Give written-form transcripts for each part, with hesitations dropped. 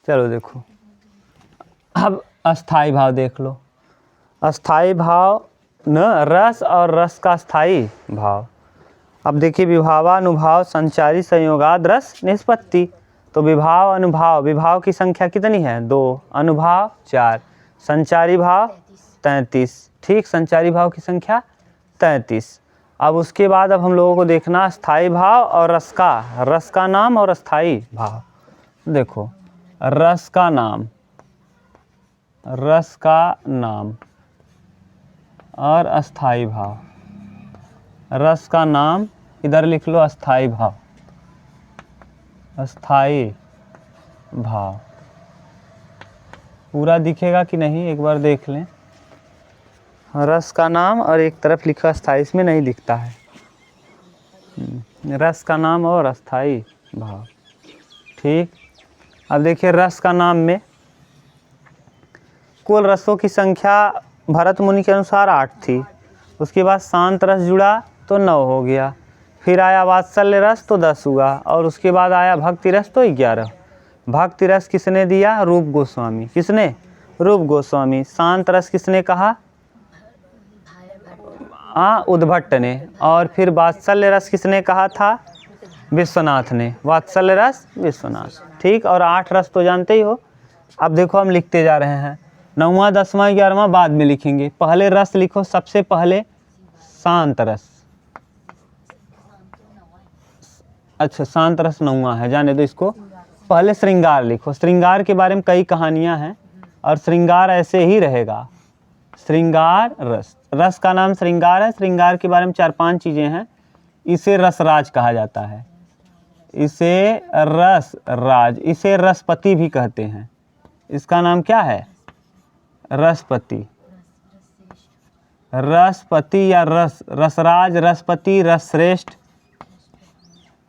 चलो देखो, अब अस्थाई भाव देख लो। अस्थाई भाव न रस और रस का स्थाई भाव। अब देखिए, विभावानुभाव संचारी संयोगाद रस निष्पत्ति। तो विभाव अनुभाव, विभाव की संख्या कितनी है? 2, अनुभाव 4, संचारी भाव 33। ठीक, संचारी भाव की संख्या 33। अब उसके बाद अब हम लोगों को देखना स्थाई भाव और रस का नाम और स्थाई भाव। देखो, रस का नाम और अस्थाई भाव। रस का नाम इधर लिख लो, अस्थाई भाव। अस्थाई भाव पूरा दिखेगा कि नहीं एक बार देख लें। रस का नाम और एक तरफ लिखा अस्थाई, इसमें नहीं दिखता है। रस का नाम और अस्थाई भाव। ठीक, अब देखिए रस का नाम में कुल रसों की संख्या भरत मुनि के अनुसार 8 थी। उसके बाद शांत रस जुड़ा तो 9 हो गया। फिर आया वात्सल्य रस तो 10 हुआ, और उसके बाद आया भक्ति रस तो 11। भक्ति रस किसने दिया? रूप गोस्वामी। किसने? रूप गोस्वामी। शांत रस किसने कहा? उद्भट्ट ने। और फिर वात्सल्य रस किसने कहा था? विश्वनाथ ने। वात्सल्य रस विश्वनाथ। ठीक, और 8 रस तो जानते ही हो। अब देखो हम लिखते जा रहे हैं, 9वां 10वां 11वां बाद में लिखेंगे। पहले रस लिखो, सबसे पहले शांत रस। अच्छा, शांत रस 9वां है, जाने दो इसको। पहले श्रृंगार लिखो। श्रृंगार के बारे में कई कहानियां हैं, और श्रृंगार ऐसे ही रहेगा। श्रृंगार रस, रस का नाम श्रृंगार है। श्रृंगार के बारे में 4-5 चीज़ें हैं। इसे रसराज कहा जाता है, इसे रसराज, इसे रसपति भी कहते हैं। इसका नाम क्या है? रसपति। रसपति या रसराज, रसपति, रसश्रेष्ठ,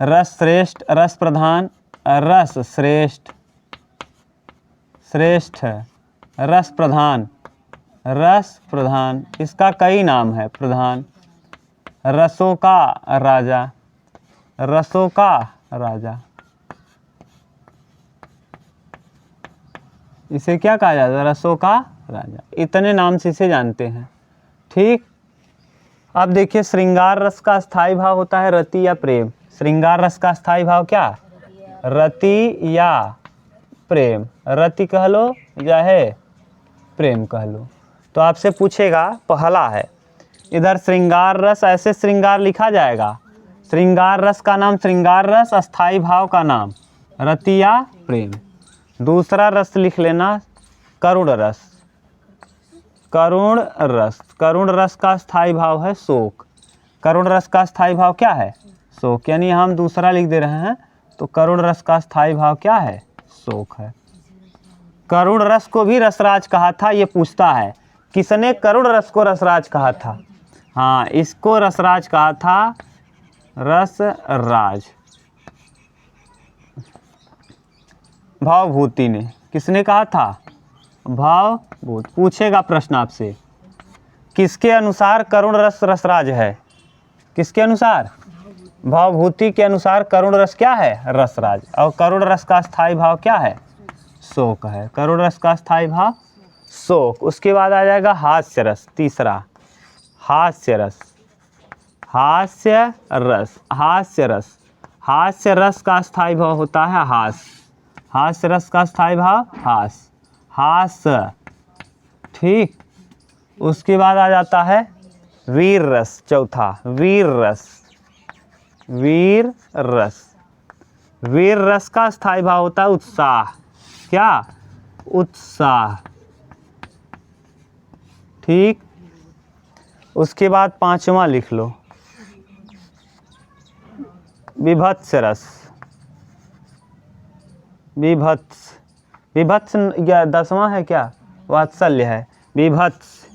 रसश्रेष्ठ, रस प्रधान, रस श्रेष्ठ, श्रेष्ठ, रस प्रधान, रस प्रधान। इसका कई नाम है। प्रधान, रसों का राजा, रसों का राजा। इसे क्या कहा जाता है? रसों का राजा। इतने नाम से इसे जानते हैं। ठीक, अब देखिए श्रृंगार रस का स्थायी भाव होता है रति या प्रेम। श्रृंगार रस का स्थायी भाव क्या? रति या प्रेम। रति कह लो चाहे प्रेम कह लो। तो आपसे पूछेगा, पहला है इधर श्रृंगार रस, ऐसे श्रृंगार लिखा जाएगा। श्रृंगार रस का नाम श्रृंगार रस, अस्थाई भाव का नाम रति या प्रेम। दूसरा रस लिख लेना, करुण रस। करुण रस, करुण रस का स्थायी भाव है शोक। करुण रस का स्थायी भाव क्या है? शोक। यानी हम दूसरा लिख दे रहे हैं, तो करुण रस का स्थायी भाव क्या है? शोक है। करुण रस को भी रसराज कहा था। ये पूछता है किसने करुण रस को रसराज कहा था? हाँ, इसको रसराज कहा था रसराज, भावभूति ने। किसने कहा था? भावभूति। पूछेगा प्रश्न आपसे, किसके अनुसार करुण रस रसराज है? किसके अनुसार? भावभूति के अनुसार करुण रस क्या है? रसराज। और करुण रस का स्थायी भाव क्या है? शोक है। करुण रस का स्थायी भाव शोक। उसके बाद आ जाएगा हास्य रस। तीसरा हास्य रस। हास्य रस, हास्य रस, हास्य रस का स्थायी भाव होता है हास्य। हास्य रस का स्थायी भाव हास्य, हास्य। ठीक, उसके बाद आ जाता है वीर रस। चौथा वीर रस। वीर रस, वीर रस का स्थायी भाव होता है उत्साह। क्या? उत्साह। ठीक, उसके बाद 5वां लिख लो, विभत्स रस। विभत्स, विभत्स या 10वां है क्या? वात्सल्य है। विभत्स,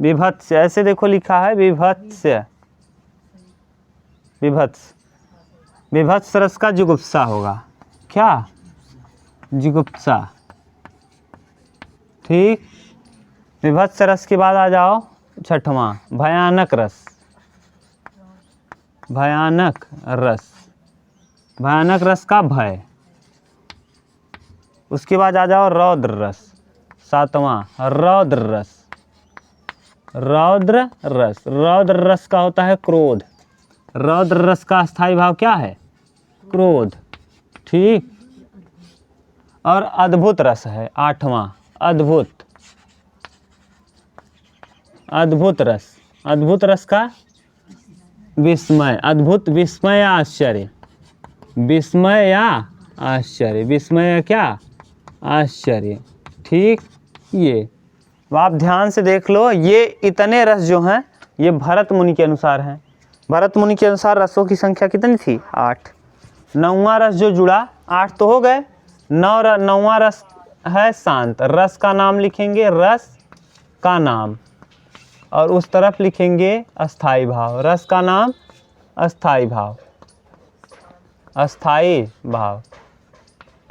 विभत्स ऐसे देखो लिखा है, विभत्स। विभत्स, विभत्स रस का जुगुप्सा होगा। क्या? जुगुप्सा। ठीक, विभत्स रस के बाद आ जाओ 6वां भयानक रस। भयानक रस, भयानक रस का भय। उसके बाद आ जाओ रौद्र रस, 7वां रौद्र रस। रौद्र रस, रौद्र रस का होता है क्रोध। रौद्र रस का स्थायी भाव क्या है? क्रोध। ठीक। और अद्भुत रस है 8वां, अद्भुत। अद्भुत रस, अद्भुत रस का विस्मय, अद्भुत, विस्मय या आश्चर्य, विस्मय या आश्चर्य, विस्मय या क्या? आश्चर्य। ठीक। ये आप ध्यान से देख लो, ये इतने रस जो हैं ये भरत मुनि के अनुसार हैं। भरत मुनि के अनुसार रसों की संख्या कितनी थी? 8। 9वां रस जो जुड़ा, 8 तो हो गए, 9वां रस है शांत। रस का नाम लिखेंगे, रस का नाम, और उस तरफ लिखेंगे अस्थाई भाव। रस का नाम अस्थाई भाव, अस्थाई भाव।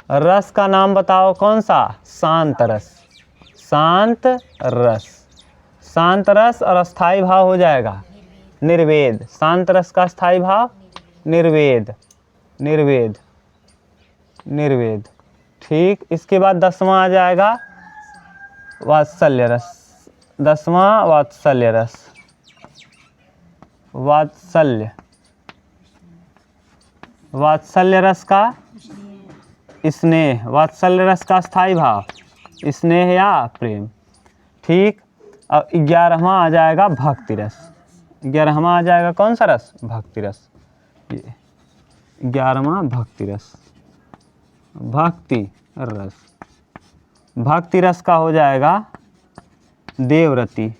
रस का नाम बताओ कौन सा? शांत रस, शांत रस। शांत रस और अस्थाई भाव हो जाएगा निर्वेद। शांत रस का स्थायी भाव निर्वेद, निर्वेद, निर्वेद। ठीक। इसके बाद 10वां आ जाएगा वात्सल्य रस। 10वां वात्सल्य रस, वात्सल्य, वात्सल्य रस का स्नेह, वात्सल्य रस का स्थायी भाव स्नेह या प्रेम। ठीक। अब 11वां आ जाएगा भक्ति रस। 11वां आ जाएगा कौन सा रस? भक्ति रस। ये 11वां भक्ति रस, भक्ति रस। भक्ति रस का हो जाएगा देवरति,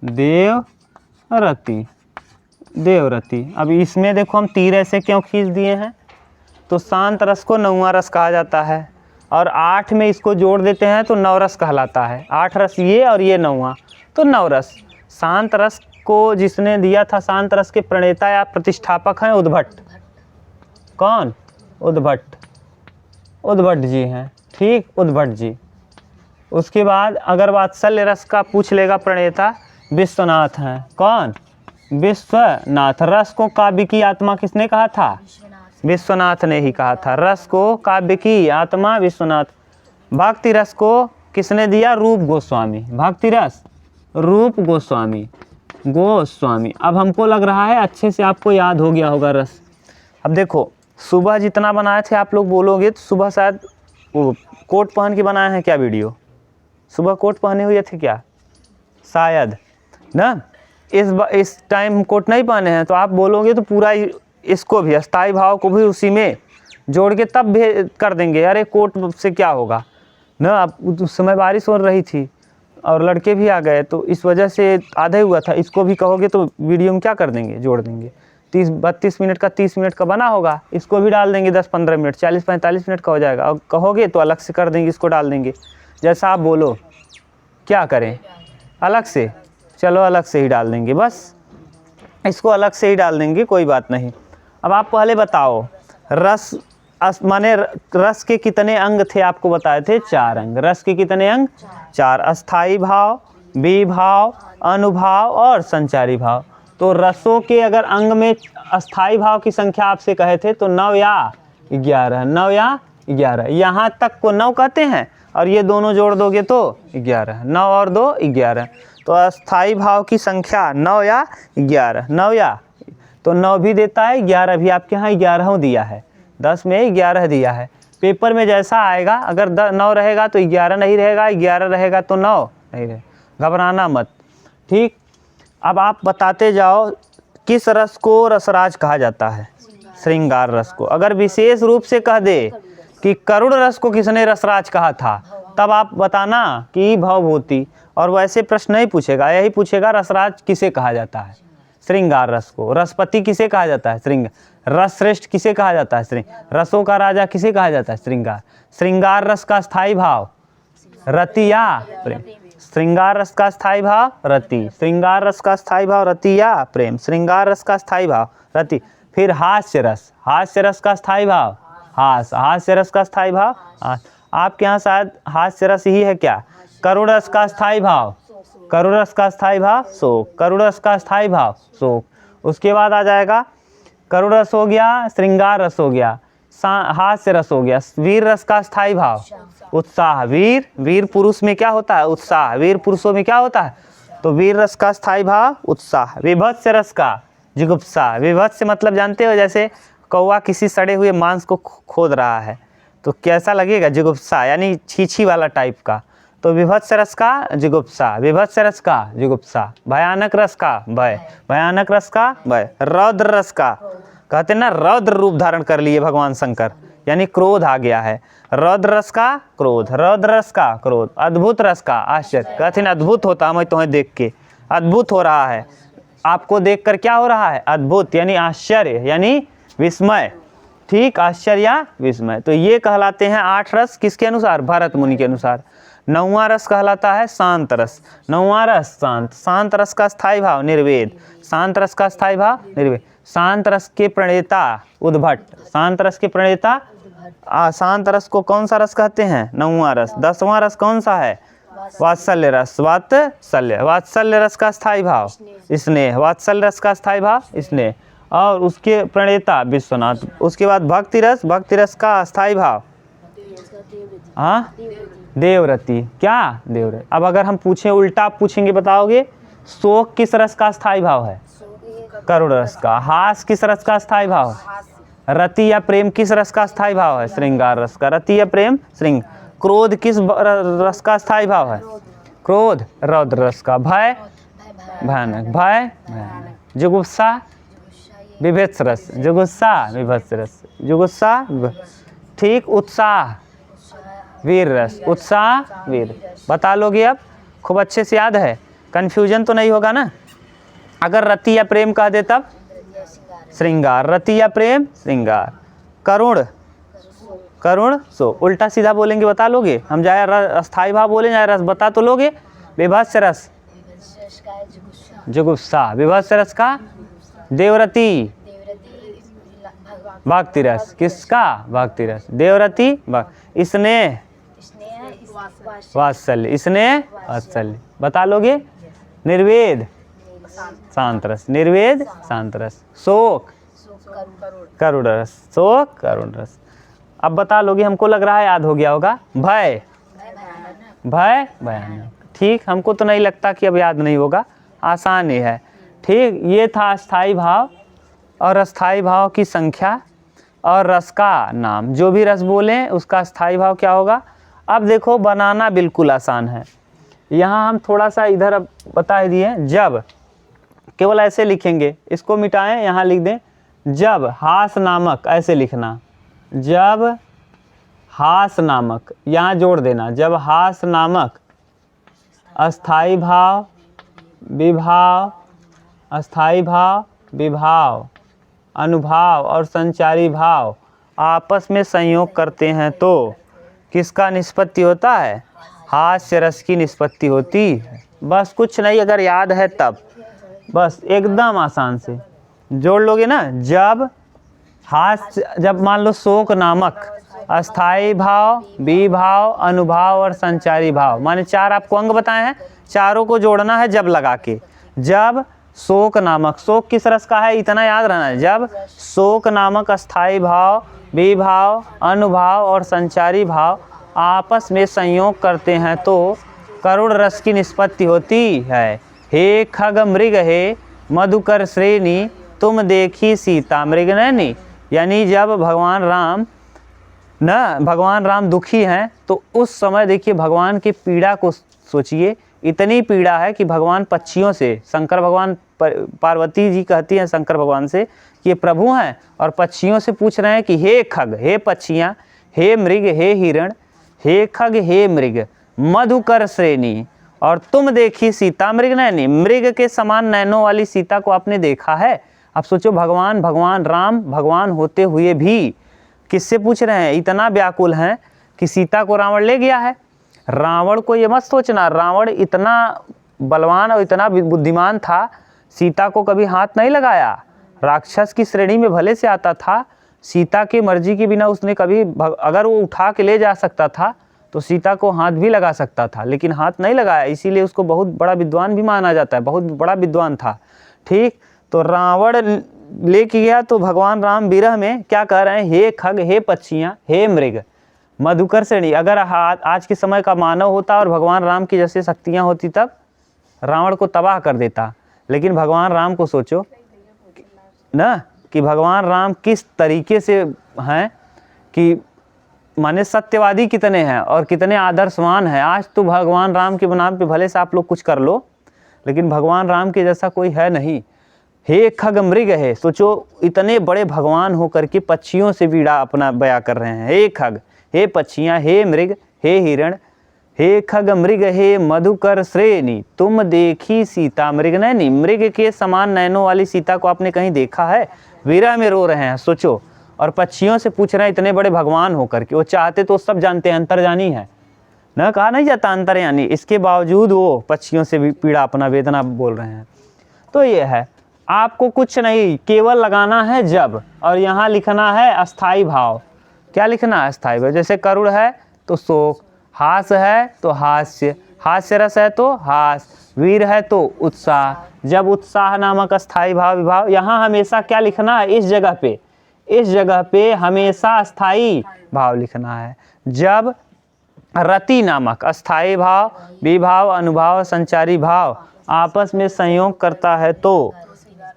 देवरति, देवरति। अब इसमें देखो हम तीर ऐसे क्यों खींच दिए हैं? तो शांत रस को 9वां रस कहा जाता है, और 8 में इसको जोड़ देते हैं तो 9 रस कहलाता है। 8 रस ये और ये 9वां, तो 9 रस। शांत रस को जिसने दिया था, शांत रस के प्रणेता या प्रतिष्ठापक हैं उद्भट। कौन? उद्भट, उद्भट जी हैं। ठीक, उद्भट जी। उसके बाद अगर वात्सल्य रस का पूछ लेगा प्रणेता, विश्वनाथ हैं। कौन? विश्वनाथ। रस को काव्य की आत्मा किसने कहा था? विश्वनाथ ने ही कहा था। रस को काव्य की आत्मा विश्वनाथ। भक्ति रस को किसने दिया? रूप गोस्वामी। भक्ति रस रूप गोस्वामी, गोस्वामी। अब हमको लग रहा है अच्छे से आपको याद हो गया होगा रस। अब देखो, सुबह जितना बनाए थे आप लोग बोलोगे तो सुबह शायद वो कोट पहन के बनाए हैं क्या वीडियो? सुबह कोट पहने हुए थे क्या? शायद ना। इस टाइम कोट नहीं पहने हैं, तो आप बोलोगे तो पूरा इसको भी, अस्थाई भाव को भी उसी में जोड़ के तब कर देंगे। अरे कोट से क्या होगा ना। अब उस समय बारिश हो रही थी और लड़के भी आ गए, तो इस वजह से आधा हुआ था। इसको भी कहोगे तो वीडियो में क्या कर देंगे? जोड़ देंगे। 30-32 मिनट का 30 मिनट का बना होगा, इसको भी डाल देंगे 10-15 मिनट, 40-45 मिनट का हो जाएगा। और कहोगे तो अलग से कर देंगे, इसको डाल देंगे। जैसा आप बोलो, क्या करें? अलग से? चलो अलग से ही डाल देंगे, बस इसको अलग से ही डाल देंगे, कोई बात नहीं। अब आप पहले बताओ, रस माने रस के कितने अंग थे? आपको बताए थे 4 अंग। रस के कितने अंग? 4। अस्थाई भाव, विभाव, अनुभाव और संचारी भाव। तो रसों के अगर अंग में अस्थाई भाव की संख्या आपसे कहे थे तो 9 या 11, 9 या 11, यहाँ तक को 9 कहते हैं, और ये दोनों जोड़ दोगे तो 11, 9 और 2 11। तो अस्थाई भाव की संख्या 9 या 11, 9 या, तो 9 भी देता है, 11 भी। आपके यहाँ 11 दिया है, 10 में 11 दिया है। पेपर में जैसा आएगा, अगर 9 रहेगा तो 11 नहीं रहेगा, 11 रहेगा तो 9 नहीं रहेगा। घबराना मत। ठीक। अब आप बताते जाओ किस रस को रसराज कहा जाता है? श्रृंगार रस को। अगर विशेष रूप से कह दे कि करुण रस को किसने रसराज कहा था, तब आप बताना कि भवभूति। और वैसे प्रश्न नहीं पूछेगा, यही पूछेगा रसराज किसे कहा जाता है? श्रृंगार रस को। रसपति किसे कहा जाता है? श्रृंगार। रस श्रेष्ठ किसे कहा जाता है? श्रृंगार। रसों का राजा किसे कहा जाता है? श्रृंगार। श्रृंगार रस का स्थायी भाव रति या प्रेम। श्रृंगार रस का स्थायी भाव रति। श्रृंगार रस का स्थायी भाव रति या प्रेम। श्रृंगार रस का स्थायी भाव रति। फिर हास्य रस। हास्य रस का स्थायी भाव हास। हास्य रस का स्थायी भाव हास। आपके यहाँ शायद हास्य रस ही है क्या? करुण रस का स्थायी भाव, करुण रस का स्थायी भाव शोक। करुण रस का स्थायी भाव शोक। उसके बाद आ जाएगा करुण रस हो गया, श्रृंगार रस हो गया। हास्य रस हो गया। वीर रस का स्थायी भाव उत्साह। वीर, वीर पुरुष में क्या होता है? उत्साह। वीर पुरुषों में क्या होता है? तो वीर रस का स्थायी भाव उत्साह। विभत्स रस का जुगुप्सा। विभत्स मतलब जानते हो, जैसे कौवा किसी सड़े हुए मांस को खोद रहा है तो कैसा लगेगा? जुगुप्सा, यानी छीछी वाला टाइप का। तो विभत्स रस का जुगुप्सा, विभत्स रस का जुगुप्सा। भयानक रस का भय, भयानक रस का भय। रौद्र रस का, कहते ना रौद्र रूप धारण कर लिए भगवान शंकर, यानी क्रोध आ गया है। रौद्र रस का क्रोध, रौद्र रस का क्रोध। अद्भुत रस का आश्चर्य, कहते ना अद्भुत होता मैं तुम्हें देख के, अद्भुत हो रहा है। आपको देखकर क्या हो रहा है? अद्भुत, यानी आश्चर्य, यानी विस्मय। ठीक, आश्चर्य या विस्मय। तो ये कहलाते हैं 8 रस, किसके अनुसार? भरत मुनि के अनुसार। 9वां रस कहलाता है शांत रस। 9वां रस शांत। शांत रस का स्थायी भाव निर्वेद। शांत रस का स्थायी भाव निर्वेद। शांत रस के प्रणेता उद्भट। शांत रस के प्रणेता, शांत रस को कौन सा रस कहते हैं? 9वां रस। 10वां रस कौन सा है? वात्सल्य रस। वात्सल्य, वात्सल्य रस का स्थायी भाव स्नेह। वात्सल्य रस का स्थायी भाव स्नेह, और उसके प्रणेता विश्वनाथ। उसके बाद भक्ति रस। भक्ति रस का स्थायी भाव हाँ देवरति। क्या? देवरति। अब अगर हम पूछें उल्टा, आप पूछेंगे, बताओगे शोक किस रस का स्थायी भाव है? करुण रस का। हास किस रस का स्थायी भाव है? रति या प्रेम किस रस का स्थायी भाव है? श्रृंगार रस का। रति या प्रेम, श्रृंग। क्रोध किस रस का स्थायी भाव है? क्रोध, रौद्र रस का। भय, भयानक, भय भयानक। जुगुप्सा, विभत्स रस। जुगुप्सा, विभत्स रस। जुगुप्सा, ठीक। उत्साह, वीर रस। उत्साह, वीर। बता लोगे अब? खूब अच्छे से याद है, कन्फ्यूजन तो नहीं होगा ना? अगर रति या प्रेम कह दे तब? श्रृंगार। रति या प्रेम, श्रृंगार। करुण, करुण सो। उल्टा सीधा बोलेंगे, बता लोगे? हम चाहे स्थायी भाव बोले चाहे रस, बता तो लोगे? विभत्स रस, जुगुप्सा। विभत्स रस का देवरति, भक्ति रस। किसका? भक्ति रस। देवरति, स्नेह, वात्सल्य। स्नेह, वात्सल्य। बता लोगे? निर्वेद, शांत रस। निर्वेद, शांत रस। शोक, करुण रस। शोक, करुण रस। अब बता लोगे? हमको लग रहा है याद हो गया होगा। भय, भय भयानक। ठीक, हमको तो नहीं लगता कि अब याद नहीं होगा, आसान ही है। ठीक, ये था स्थायी भाव और अस्थायी भाव की संख्या और रस का नाम। जो भी रस बोलें उसका स्थायी भाव क्या होगा। अब देखो, बनाना बिल्कुल आसान है। यहाँ हम थोड़ा सा इधर अब बता दिए। जब, केवल ऐसे लिखेंगे, इसको मिटाएं, यहाँ लिख दें जब हास नामक, ऐसे लिखना। जब हास नामक, यहाँ जोड़ देना। जब हास नामक अस्थायी भाव, विभाव, अस्थायी भाव, विभाव, अनुभाव और संचारी भाव आपस में संयोग करते हैं तो किसका निष्पत्ति होता है? हास्य रस की निष्पत्ति होती है। बस कुछ नहीं, अगर याद है तब, बस एकदम आसान से जोड़ लोगे ना। जब हास्य, जब मान लो शोक नामक अस्थायी भाव, विभाव, अनुभाव और संचारी भाव, माने 4 आपको अंग बताए हैं, चारों को जोड़ना है जब लगा के। जब शोक नामक, शोक किस रस का है इतना याद रहना है। जब शोक नामक अस्थायी भाव, विभाव, अनुभाव और संचारी भाव आपस में संयोग करते हैं तो करुण रस की निष्पत्ति होती है। हे खग मृग हे मधुकर श्रेणी, तुम देखी सीता मृग नैनी। यानी जब भगवान राम दुखी हैं तो उस समय देखिए भगवान की पीड़ा को सोचिए। इतनी पीड़ा है कि भगवान पक्षियों से, शंकर भगवान, पार्वती जी कहती हैं शंकर भगवान से कि ये प्रभु हैं, और पक्षियों से पूछ रहे हैं कि हे खग, हे पक्षियाँ, हे मृग, हे हिरण, हे खग, हे मृग, मधुकर श्रेणी, और तुम देखी सीता मृग नैनी। मृग के समान नैनों वाली सीता को आपने देखा है? अब सोचो, भगवान राम भगवान होते हुए भी किससे पूछ रहे हैं? इतना व्याकुल हैं कि सीता को रावण ले गया है। रावण को ये मत सोचना, रावण इतना बलवान और इतना बुद्धिमान था, सीता को कभी हाथ नहीं लगाया। राक्षस की श्रेणी में भले से आता था, सीता की मर्जी के बिना उसने कभी, अगर वो उठा के ले जा सकता था तो सीता को हाथ भी लगा सकता था, लेकिन हाथ नहीं लगाया। इसीलिए उसको बहुत बड़ा विद्वान भी माना जाता है, बहुत बड़ा विद्वान था। ठीक, तो रावण लेके गया तो भगवान राम विरह में क्या कह रहे हैं, हे खग, हे पक्षियाँ, हे मृग, मधुकर श्रेणी। अगर आज के समय का मानव होता और भगवान राम की जैसे शक्तियाँ होती तब रावण को तबाह कर देता। लेकिन भगवान राम को सोचो ना कि भगवान राम किस तरीके से हैं, कि माने सत्यवादी कितने हैं और कितने आदर्शवान हैं। आज तो भगवान राम के नाम पे भले से आप लोग कुछ कर लो, लेकिन भगवान राम के जैसा कोई है नहीं। हे खग मृग है, सोचो इतने बड़े भगवान होकर के पक्षियों से पीड़ा अपना बयां कर रहे हैं। हे खग, हे पक्षियाँ, हे मृग, हे हिरण, हे खग मृग, हे मधुकर श्रेणी, तुम देखी सीता मृग नैनी। मृग के समान नैनों वाली सीता को आपने कहीं देखा है? विरह में रो रहे हैं, सोचो। और पक्षियों से पूछ रहे हैं इतने बड़े भगवान होकर के। वो चाहते तो सब जानते हैं, अंतर्जानी है ना, कहा नहीं जाता अंतर्यानी। इसके बावजूद वो पक्षियों से भी पीड़ा अपना वेदना बोल रहे हैं। तो ये है, आपको कुछ नहीं, केवल लगाना है जब, और यहाँ लिखना है अस्थाई भाव। क्या लिखना है? अस्थाई भाव। जैसे करुण है तो शोक, हास है तो हास्य, हास्य रस है तो हास, वीर है तो उत्साह। जब उत्साह नामक अस्थाई भाव विभाव, यहाँ हमेशा क्या लिखना है? इस जगह पे हमेशा अस्थाई भाव लिखना है। जब रति नामक अस्थाई भाव विभाव अनुभाव संचारी भाव आपस में संयोग करता है तो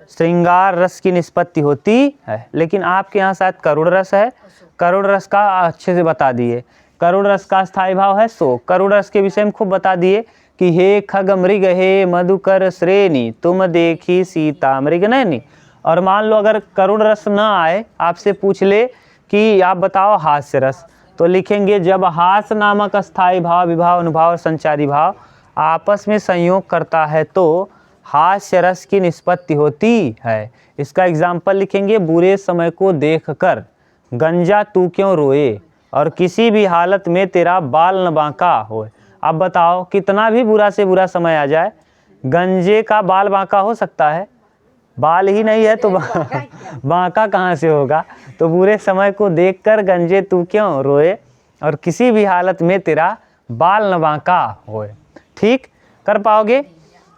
श्रृंगार रस की निष्पत्ति होती है। लेकिन आपके यहाँ शायद करुण रस है, करुण रस का अच्छे से बता दिए। करुण रस का स्थायी भाव है शोक। करुण रस के विषय में खूब बता दिए कि हे खग मृग, हे मधुकर श्रेणी, तुम देखी सीता मृग नैनी। और मान लो अगर करुण रस न आए, आपसे पूछ ले कि आप बताओ हास्य रस, तो लिखेंगे जब हास नामक अस्थाई भाव विभाव अनुभाव और संचारी भाव आपस में संयोग करता है तो हास्य रस की निष्पत्ति होती है। इसका एग्जाम्पल लिखेंगे, बुरे समय को देखकर गंजा तू क्यों रोए, और किसी भी हालत में तेरा बाल न बांका होए। अब बताओ, कितना भी बुरा से बुरा समय आ जाए, गंजे का बाल बांका हो सकता है? बाल ही नहीं है तो बांका कहाँ से होगा? तो बुरे समय को देखकर गंजे तू क्यों रोए, और किसी भी हालत में तेरा बाल न बांका होए। ठीक कर पाओगे?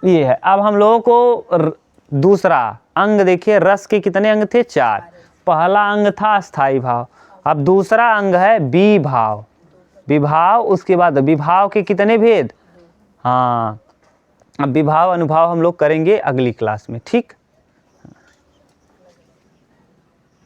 ये है। अब हम लोगों को दूसरा अंग देखिए, रस के कितने अंग थे? 4। पहला अंग था अस्थाई भाव, अब दूसरा अंग है विभाव। विभाव, उसके बाद विभाव के कितने भेद? हाँ, अब विभाव अनुभाव हम लोग करेंगे अगली क्लास में। ठीक।